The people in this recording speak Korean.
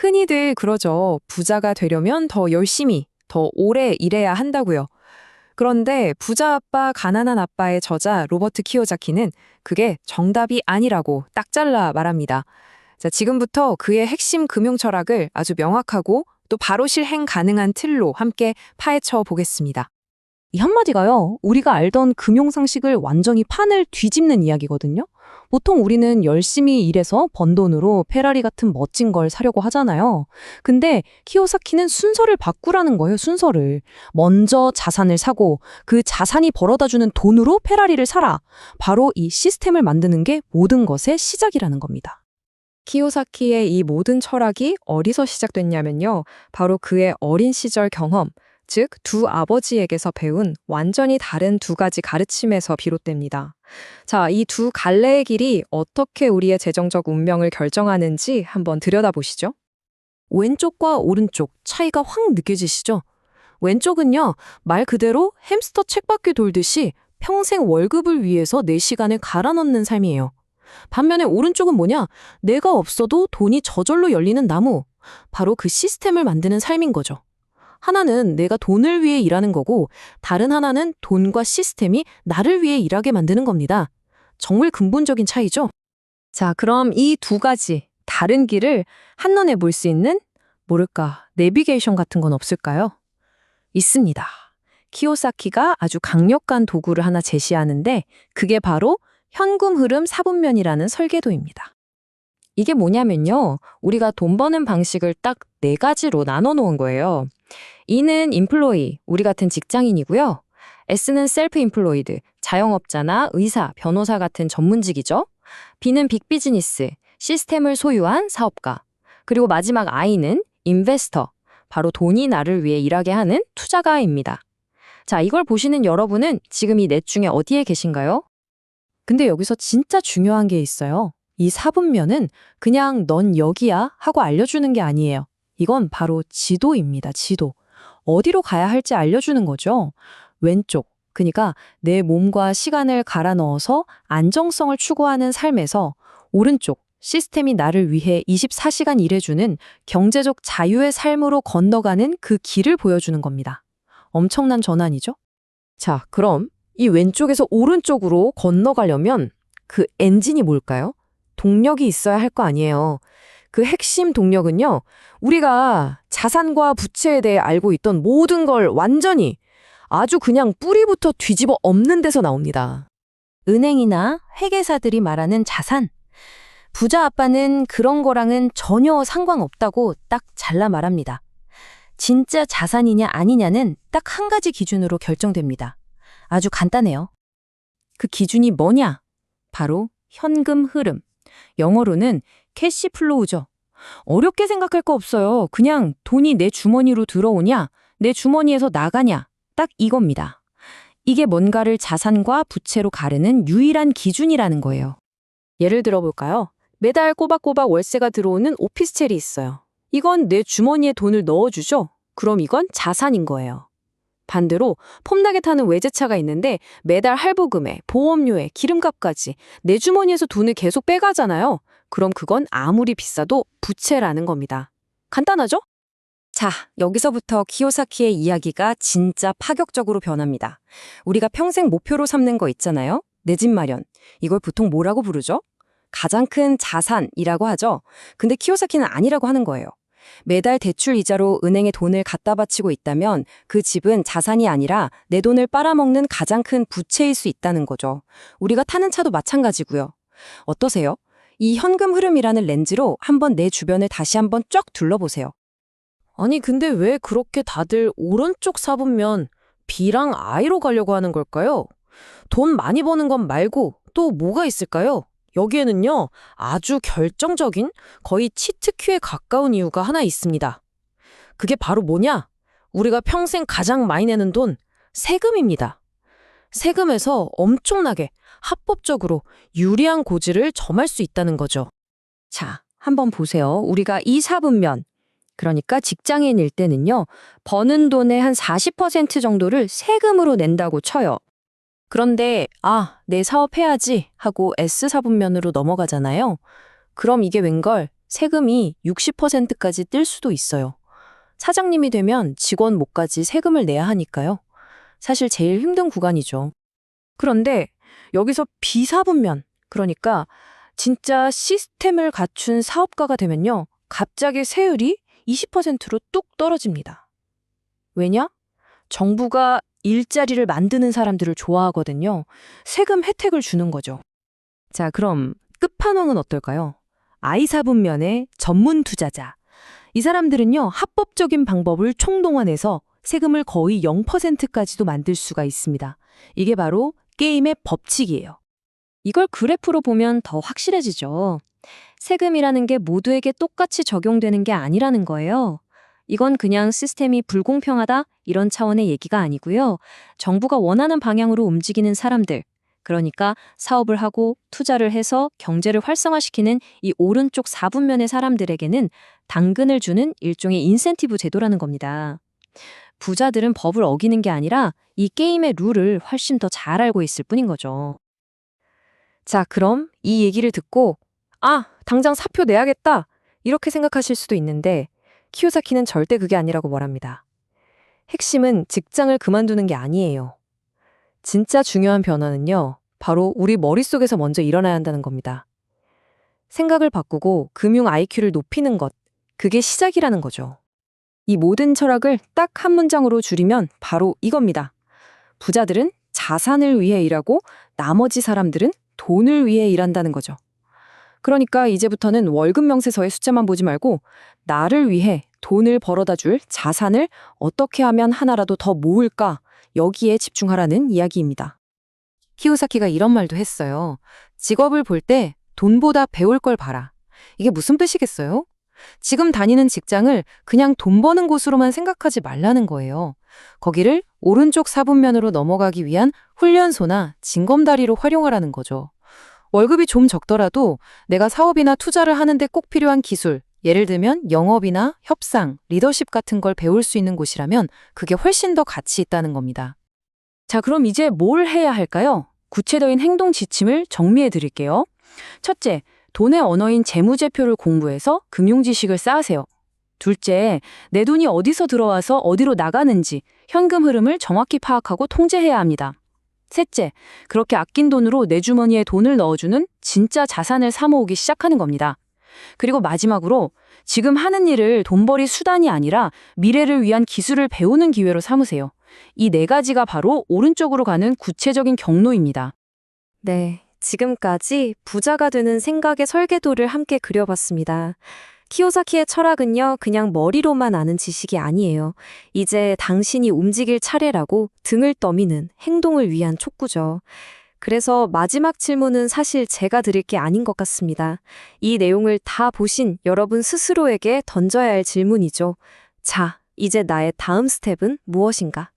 흔히들 그러죠. 부자가 되려면 더 열심히, 더 오래 일해야 한다고요. 그런데 부자 아빠, 가난한 아빠의 저자 로버트 키오사키는 그게 정답이 아니라고 딱 잘라 말합니다. 자, 지금부터 그의 핵심 금융 철학을 아주 명확하고 또 바로 실행 가능한 틀로 함께 파헤쳐 보겠습니다. 이 한마디가요, 우리가 알던 금융 상식을 완전히 판을 뒤집는 이야기거든요. 보통 우리는 열심히 일해서 번 돈으로 페라리 같은 멋진 걸 사려고 하잖아요. 근데 키오사키는 순서를 바꾸라는 거예요, 순서를. 먼저 자산을 사고 그 자산이 벌어다주는 돈으로 페라리를 사라. 바로 이 시스템을 만드는 게 모든 것의 시작이라는 겁니다. 키오사키의 이 모든 철학이 어디서 시작됐냐면요. 바로 그의 어린 시절 경험, 즉 두 아버지에게서 배운 완전히 다른 두 가지 가르침에서 비롯됩니다. 자, 이 두 갈래의 길이 어떻게 우리의 재정적 운명을 결정하는지 한번 들여다보시죠. 왼쪽과 오른쪽 차이가 확 느껴지시죠? 왼쪽은요, 말 그대로 햄스터 쳇바퀴 돌듯이 평생 월급을 위해서 내 시간을 갈아 넣는 삶이에요. 반면에 오른쪽은 뭐냐? 내가 없어도 돈이 저절로 열리는 나무. 바로 그 시스템을 만드는 삶인 거죠. 하나는 내가 돈을 위해 일하는 거고, 다른 하나는 돈과 시스템이 나를 위해 일하게 만드는 겁니다. 정말 근본적인 차이죠? 자, 그럼 이 두 가지 다른 길을 한눈에 볼 수 있는 뭐랄까 내비게이션 같은 건 없을까요? 있습니다. 키오사키가 아주 강력한 도구를 하나 제시하는데 그게 바로 현금 흐름 4분면이라는 설계도입니다. 이게 뭐냐면요. 우리가 돈 버는 방식을 딱 네 가지로 나눠 놓은 거예요. E는 인플로이, 우리 같은 직장인이고요. S는 셀프 인플로이드, 자영업자나 의사, 변호사 같은 전문직이죠. B는 빅비즈니스, 시스템을 소유한 사업가. 그리고 마지막 I는 인베스터, 바로 돈이 나를 위해 일하게 하는 투자가입니다. 자, 이걸 보시는 여러분은 지금 이 넷 중에 어디에 계신가요? 근데 여기서 진짜 중요한 게 있어요. 이 4분면은 그냥 넌 여기야 하고 알려주는 게 아니에요. 이건 바로 지도입니다, 지도. 어디로 가야 할지 알려주는 거죠. 왼쪽, 그러니까 내 몸과 시간을 갈아 넣어서 안정성을 추구하는 삶에서 오른쪽, 시스템이 나를 위해 24시간 일해주는 경제적 자유의 삶으로 건너가는 그 길을 보여주는 겁니다. 엄청난 전환이죠? 자, 그럼 이 왼쪽에서 오른쪽으로 건너가려면 그 엔진이 뭘까요? 동력이 있어야 할 거 아니에요. 그 핵심 동력은요, 우리가 자산과 부채에 대해 알고 있던 모든 걸 완전히 아주 그냥 뿌리부터 뒤집어 엎는 데서 나옵니다. 은행이나 회계사들이 말하는 자산. 부자 아빠는 그런 거랑은 전혀 상관없다고 딱 잘라 말합니다. 진짜 자산이냐 아니냐는 딱 한 가지 기준으로 결정됩니다. 아주 간단해요. 그 기준이 뭐냐? 바로 현금 흐름. 영어로는 캐시 플로우죠. 어렵게 생각할 거 없어요. 그냥 돈이 내 주머니로 들어오냐, 내 주머니에서 나가냐, 딱 이겁니다. 이게 뭔가를 자산과 부채로 가르는 유일한 기준이라는 거예요. 예를 들어볼까요? 매달 꼬박꼬박 월세가 들어오는 오피스텔이 있어요. 이건 내 주머니에 돈을 넣어주죠? 그럼 이건 자산인 거예요. 반대로 폼나게 타는 외제차가 있는데 매달 할부금에 보험료에 기름값까지 내 주머니에서 돈을 계속 빼가잖아요. 그럼 그건 아무리 비싸도 부채라는 겁니다. 간단하죠? 자, 여기서부터 키오사키의 이야기가 진짜 파격적으로 변합니다. 우리가 평생 목표로 삼는 거 있잖아요. 내 집 마련. 이걸 보통 뭐라고 부르죠? 가장 큰 자산이라고 하죠. 근데 키오사키는 아니라고 하는 거예요. 매달 대출 이자로 은행에 돈을 갖다 바치고 있다면 그 집은 자산이 아니라 내 돈을 빨아먹는 가장 큰 부채일 수 있다는 거죠. 우리가 타는 차도 마찬가지고요. 어떠세요? 이 현금 흐름이라는 렌즈로 한번 내 주변을 다시 한번 쫙 둘러보세요. 아니 근데 왜 그렇게 다들 오른쪽 4분면 B랑 I로 가려고 하는 걸까요? 돈 많이 버는 것 말고 또 뭐가 있을까요? 여기에는요, 아주 결정적인 거의 치트키에 가까운 이유가 하나 있습니다. 그게 바로 뭐냐? 우리가 평생 가장 많이 내는 돈, 세금입니다. 세금에서 엄청나게 합법적으로 유리한 고지를 점할 수 있다는 거죠. 자, 한번 보세요. 우리가 이 4분면, 그러니까 직장인일 때는요, 버는 돈의 한 40% 정도를 세금으로 낸다고 쳐요. 그런데 내 사업해야지 하고 S4분면으로 넘어가잖아요. 그럼 이게 웬걸 세금이 60%까지 뛸 수도 있어요. 사장님이 되면 직원 목까지 세금을 내야 하니까요. 사실 제일 힘든 구간이죠. 그런데 여기서 비사분면, 그러니까 진짜 시스템을 갖춘 사업가가 되면요. 갑자기 세율이 20%로 뚝 떨어집니다. 왜냐? 정부가 일자리를 만드는 사람들을 좋아하거든요. 세금 혜택을 주는 거죠. 자, 그럼 끝판왕은 어떨까요? I4분면의 전문 투자자. 이 사람들은요, 합법적인 방법을 총동원해서 세금을 거의 0%까지도 만들 수가 있습니다. 이게 바로 게임의 법칙이에요. 이걸 그래프로 보면 더 확실해지죠. 세금이라는 게 모두에게 똑같이 적용되는 게 아니라는 거예요. 이건 그냥 시스템이 불공평하다 이런 차원의 얘기가 아니고요. 정부가 원하는 방향으로 움직이는 사람들, 그러니까 사업을 하고 투자를 해서 경제를 활성화시키는 이 오른쪽 4분면의 사람들에게는 당근을 주는 일종의 인센티브 제도라는 겁니다. 부자들은 법을 어기는 게 아니라 이 게임의 룰을 훨씬 더 잘 알고 있을 뿐인 거죠. 자, 그럼 이 얘기를 듣고 당장 사표 내야겠다 이렇게 생각하실 수도 있는데 키요사키는 절대 그게 아니라고 말합니다. 핵심은 직장을 그만두는 게 아니에요. 진짜 중요한 변화는요, 바로 우리 머릿속에서 먼저 일어나야 한다는 겁니다. 생각을 바꾸고 금융 IQ를 높이는 것, 그게 시작이라는 거죠. 이 모든 철학을 딱 한 문장으로 줄이면 바로 이겁니다. 부자들은 자산을 위해 일하고 나머지 사람들은 돈을 위해 일한다는 거죠. 그러니까 이제부터는 월급 명세서의 숫자만 보지 말고 나를 위해 돈을 벌어다 줄 자산을 어떻게 하면 하나라도 더 모을까, 여기에 집중하라는 이야기입니다. 키요사키가 이런 말도 했어요. 직업을 볼 때 돈보다 배울 걸 봐라. 이게 무슨 뜻이겠어요? 지금 다니는 직장을 그냥 돈 버는 곳으로만 생각하지 말라는 거예요. 거기를 오른쪽 4분면으로 넘어가기 위한 훈련소나 징검다리로 활용하라는 거죠. 월급이 좀 적더라도 내가 사업이나 투자를 하는데 꼭 필요한 기술, 예를 들면 영업이나 협상, 리더십 같은 걸 배울 수 있는 곳이라면 그게 훨씬 더 가치 있다는 겁니다. 자, 그럼 이제 뭘 해야 할까요? 구체적인 행동 지침을 정리해 드릴게요. 첫째, 돈의 언어인 재무제표를 공부해서 금융 지식을 쌓으세요. 둘째, 내 돈이 어디서 들어와서 어디로 나가는지 현금 흐름을 정확히 파악하고 통제해야 합니다. 셋째, 그렇게 아낀 돈으로 내 주머니에 돈을 넣어주는 진짜 자산을 사모으기 시작하는 겁니다. 그리고 마지막으로 지금 하는 일을 돈벌이 수단이 아니라 미래를 위한 기술을 배우는 기회로 삼으세요. 이 네 가지가 바로 오른쪽으로 가는 구체적인 경로입니다. 네, 지금까지 부자가 되는 생각의 설계도를 함께 그려봤습니다. 키요사키의 철학은요, 그냥 머리로만 아는 지식이 아니에요. 이제 당신이 움직일 차례라고 등을 떠미는 행동을 위한 촉구죠. 그래서 마지막 질문은 사실 제가 드릴 게 아닌 것 같습니다. 이 내용을 다 보신 여러분 스스로에게 던져야 할 질문이죠. 자, 이제 나의 다음 스텝은 무엇인가?